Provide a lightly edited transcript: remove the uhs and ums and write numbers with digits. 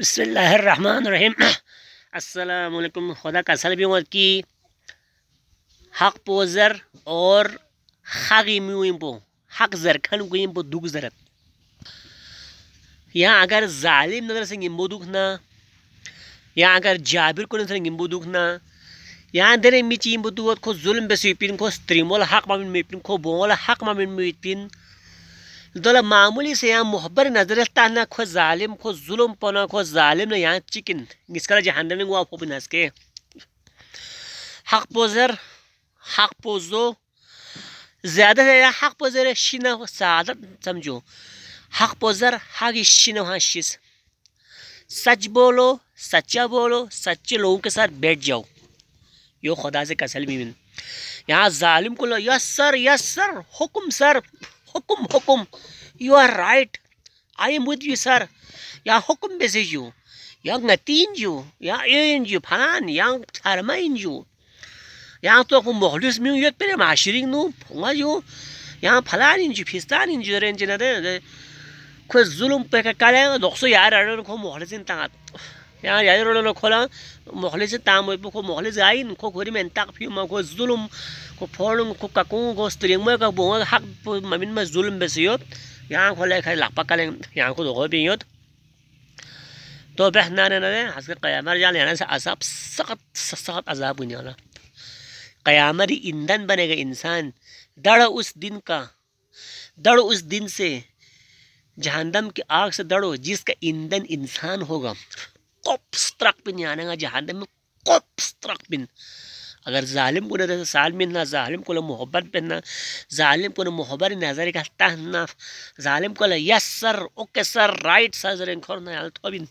بسم اللہ الرحمن الرحیم السلام علیکم. خدا کا سلام کی حق پوزر اور حقی میوئمبو حق زر کھن گوئمبو دوگ زرت یا اگر ظالم نظر سے گمبو دکھنا یا اگر جابر کو نظر گمبو دکھنا یا درے میچی گمبو دوت کو ظلم بسویپین کو ستریمول حق مامن میپین کو بول حق مامن میپین دولا معمولی سے یہاں محبر نظر تانا کو ظالم کو ظلم پنا کو ظالم نے یہاں چکن اس کا جہنم میں گوا پھوپن ہس کے حق پوزر حق پوزو زیادہ سے زیادہ حق پوزر شینا سعادت سمجھو حق پوزر حق شینا ہاشیس سچ بولو سچے لوگوں کے ساتھ بیٹھ جاؤ یو خدا سے کسل بھی من یہاں ظالم کو یس سر حکم سر حکم you are right I am with you sir یا حکم بیسے جو یا نتین جو یا این جو پھان یا فرمائن جو یا تو کو مخلص میں یت پر معاشرین نو پھنگا جو یا پھلان انجو پھستان انجو رنج نہ دے کو ظلم پہ کالے دوسو یار اڑ کو مخلصین تاعت یا یار اڑ کھولا مخلص تام کو مخلص عین کو گوری من تاق فيما کو ظلم کو پھولن کو ککون کو استریم کو بو حق من ما ظلم بسیوت یا کو لے کھلا پکلے یا کو دو بیوت تو بہنا نہ حس قیامت جان یعنی عذاب سخت عذاب ہونے والا قیامت ایندھن بنے گا انسان ڈر اس دن کا ڈر اس دن سے جہنم کی آگ سے ڈرو جس کا ایندھن انسان ہوگا کوپسترک بن آنے گا جہنم میں کوپسترک بن اگر ظالم کو نہ سالمین نہ ظالم کو محبت پہننا ظالم کو محبت نظر کا تہنا ظالم کو یس sir okay sir right sir زرین کھورنا یال تو بن